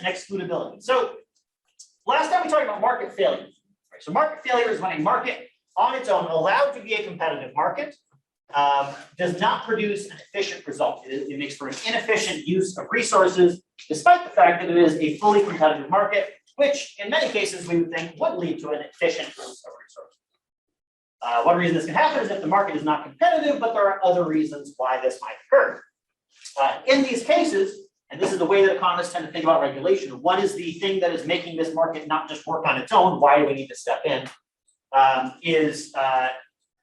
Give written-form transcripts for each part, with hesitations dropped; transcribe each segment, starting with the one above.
and excludability. So last time we talked about market failure. Right? So market failure is when a market on its own, allowed to be a competitive market, does not produce an efficient result. It makes for an inefficient use of resources, despite the fact that it is a fully competitive market, which in many cases we would think would lead to an efficient use of resources. One reason this can happen is if the market is not competitive, but there are other reasons why this might occur. In these cases, and this is the way that economists tend to think about regulation, what is the thing that is making this market not just work on its own? Why do we need to step in?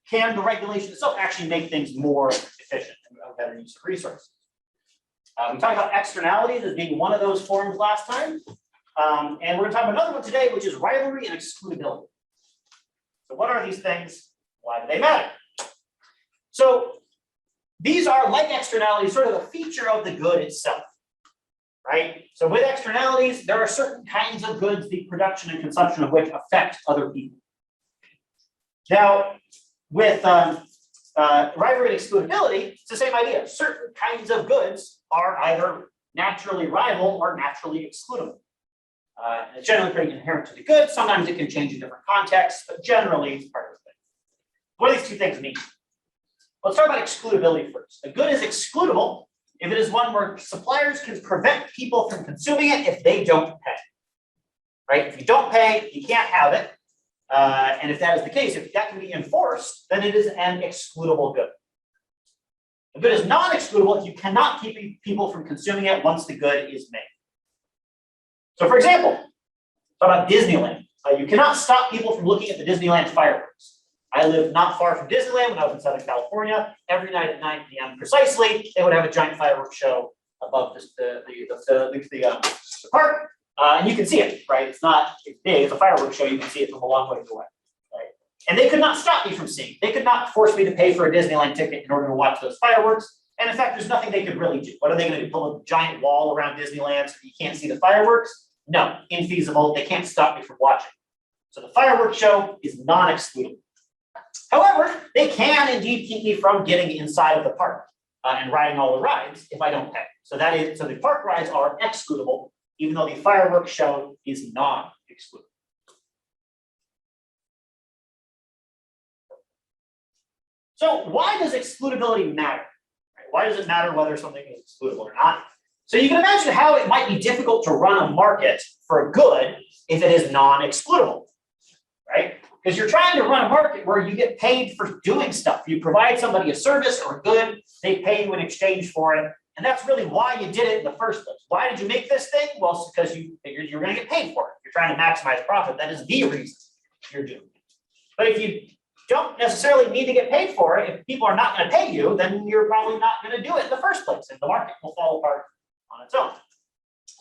Can the regulation itself actually make things more efficient and a better use of resources? We talked about externalities as being one of those forms last time. And we're going to talk about another one today, which is rivalry and excludability. So what are these things? Why do they matter? So these are, like externalities, sort of a feature of the good itself, right? So with externalities, there are certain kinds of goods, the production and consumption of which affect other people. Now, with rivalry and excludability, it's the same idea. Certain kinds of goods are either naturally rival or naturally excludable. It's generally pretty inherent to the good. Sometimes it can change in different contexts, but generally it's part of the thing. What do these two things mean? Let's talk about excludability first. A good is excludable if it is one where suppliers can prevent people from consuming it if they don't pay. Right? If you don't pay, you can't have it. And if that is the case, if that can be enforced, then it is an excludable good. A good is non-excludable if you cannot keep people from consuming it once the good is made. So for example, talk about Disneyland. You cannot stop people from looking at the Disneyland fireworks. I lived not far from Disneyland when I was in Southern California. Every night at 9 p.m. precisely, they would have a giant fireworks show above the park. And you can see it, right? It's big, it's a fireworks show. You can see it from a long way away, right? And they could not stop me from seeing it. They could not force me to pay for a Disneyland ticket in order to watch those fireworks. And in fact, there's nothing they could really do. What are they going to do? Build a giant wall around Disneyland so you can't see the fireworks? No, infeasible. They can't stop me from watching. So the fireworks show is non-excludable. However, they can indeed keep me from getting inside of the park and riding all the rides if I don't pay. So the park rides are excludable, even though the fireworks show is non-excludable. So why does excludability matter? Right? Why does it matter whether something is excludable or not? So you can imagine how it might be difficult to run a market for a good if it is non-excludable, right? Because you're trying to run a market where you get paid for doing stuff. You provide somebody a service or a good, they pay you in exchange for it. And that's really why you did it in the first place. Why did you make this thing? Well, it's because you figured you're going to get paid for it. You're trying to maximize profit. That is the reason you're doing it. But if you don't necessarily need to get paid for it, if people are not going to pay you, then you're probably not going to do it in the first place, and the market will fall apart on its own.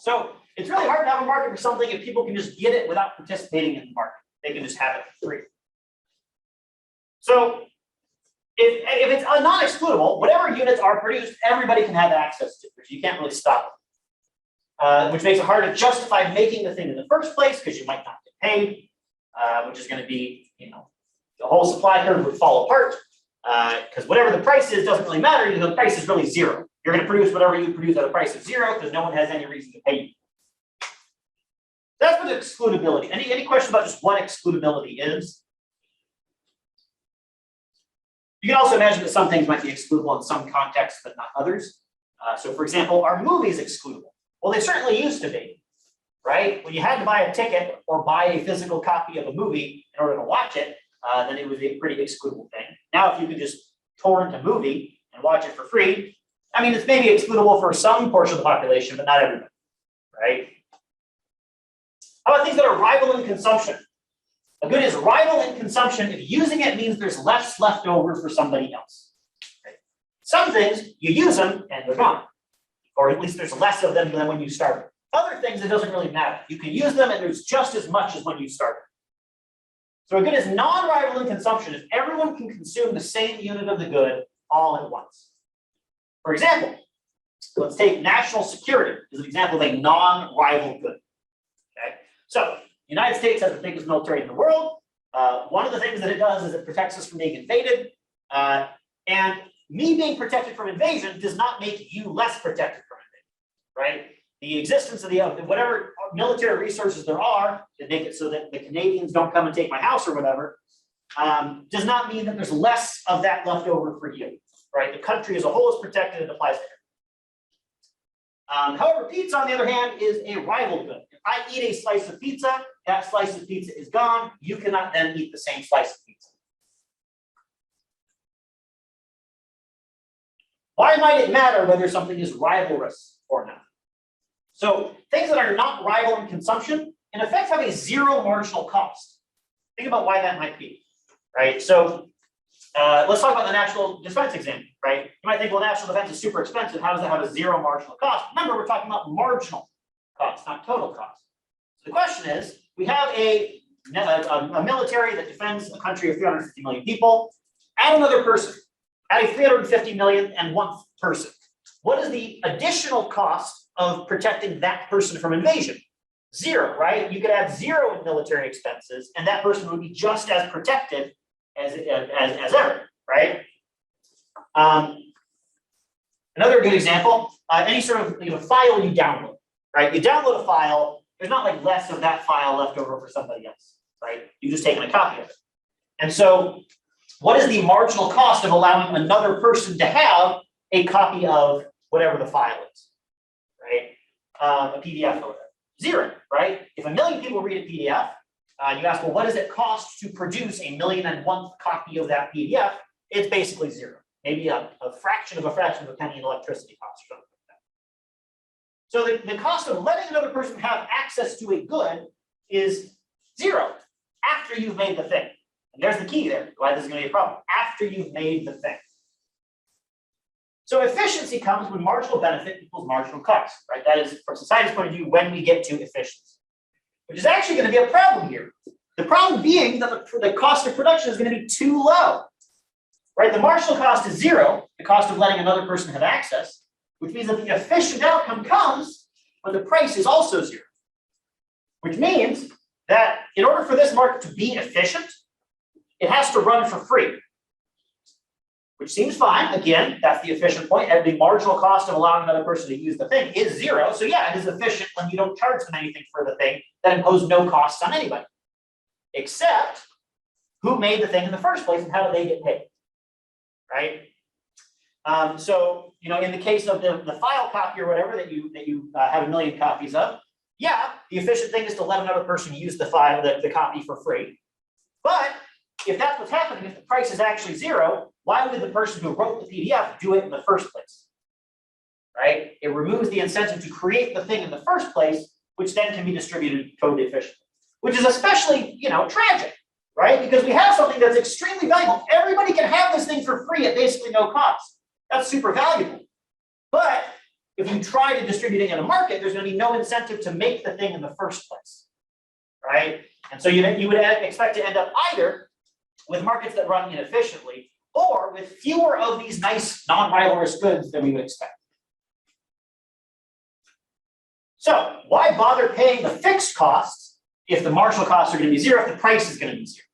So it's really hard to have a market for something if people can just get it without participating in the market. They can just have it for free. So if it's non-excludable, whatever units are produced, everybody can have access to, which you can't really stop it. Which makes it hard to justify making the thing in the first place because you might not get paid, which is going to be, the whole supply curve would fall apart because whatever the price is doesn't really matter. The price is really zero. You're going to produce whatever you produce at a price of zero because no one has any reason to pay you. That's what excludability. Any question about just what excludability is? You can also imagine that some things might be excludable in some contexts, but not others. So for example, are movies excludable? Well, they certainly used to be, right? When you had to buy a ticket or buy a physical copy of a movie in order to watch it, then it was a pretty excludable thing. Now, if you can just torrent a movie and watch it for free, I mean, it's maybe excludable for some portion of the population, but not everybody, right? How about things that are rival in consumption? A good is rival in consumption if using it means there's less left over for somebody else. Okay? Some things, you use them and they're gone, or at least there's less of them than when you started. Other things, it doesn't really matter. You can use them and there's just as much as when you started. So a good is non-rival in consumption if everyone can consume the same unit of the good all at once. For example, let's take national security as an example of a non-rival good. Okay? So the United States has the biggest military in the world. One of the things that it does is it protects us from being invaded. And me being protected from invasion does not make you less protected from invasion, right? the existence of whatever military resources there are that make it so that the Canadians don't come and take my house or whatever, does not mean that there's less of that left over for you, right? The country as a whole is protected, it applies to everyone. However, pizza, on the other hand, is a rival good. If I eat a slice of pizza, that slice of pizza is gone. You cannot then eat the same slice of pizza. Why might it matter whether something is rivalrous or not? So things that are not rival in consumption, in effect, have a zero marginal cost. Think about why that might be, right? So let's talk about the national defense example, right? You might think, well, national defense is super expensive. How does it have a zero marginal cost? Remember, we're talking about marginal cost, not total cost. So the question is, we have a military that defends a country of 350 million people. Add another person, add a 350 million and one person. What is the additional cost of protecting that person from invasion? Zero, right? You could add zero in military expenses, and that person would be just as protected as ever, right? Another good example, any sort of file you download, right? You download a file, there's not like less of that file left over for somebody else, right? You've just taken a copy of it. And so what is the marginal cost of allowing another person to have a copy of whatever the file is, right? A PDF or whatever. Zero, right? If 1 million people read a PDF, you ask, well, what does it cost to produce 1,000,001th copy of that PDF? It's basically zero. Maybe a fraction of a penny in electricity cost or something like that. So the cost of letting another person have access to a good is zero after you've made the thing. And there's the key there, why this is going to be a problem. After you've made the thing. So efficiency comes when marginal benefit equals marginal cost, right? That is, from society's point of view, when we get to efficiency, which is actually going to be a problem here. The problem being that the cost of production is going to be too low, right? The marginal cost is zero, the cost of letting another person have access, which means that the efficient outcome comes when the price is also zero, which means that in order for this market to be efficient, it has to run for free. Which seems fine. Again, that's the efficient point. And the marginal cost of allowing another person to use the thing is zero. So yeah, it is efficient when you don't charge them anything for the thing that impose no costs on anybody. Except who made the thing in the first place and how do they get paid, right? So, in the case of the file copy or whatever that you have 1 million copies of, yeah, the efficient thing is to let another person use the file, the copy for free. But if that's what's happening, if the price is actually zero, why would the person who wrote the PDF do it in the first place? Right? It removes the incentive to create the thing in the first place, which then can be distributed totally efficiently. Which is especially, tragic, right? Because we have something that's extremely valuable. Everybody can have this thing for free at basically no cost. That's super valuable. But if you try to distribute it in a market, there's going to be no incentive to make the thing in the first place, right? And so you would expect to end up either with markets that run inefficiently, or with fewer of these nice non-rivalrous goods than we would expect. So why bother paying the fixed costs if the marginal costs are going to be zero, if the price is going to be zero?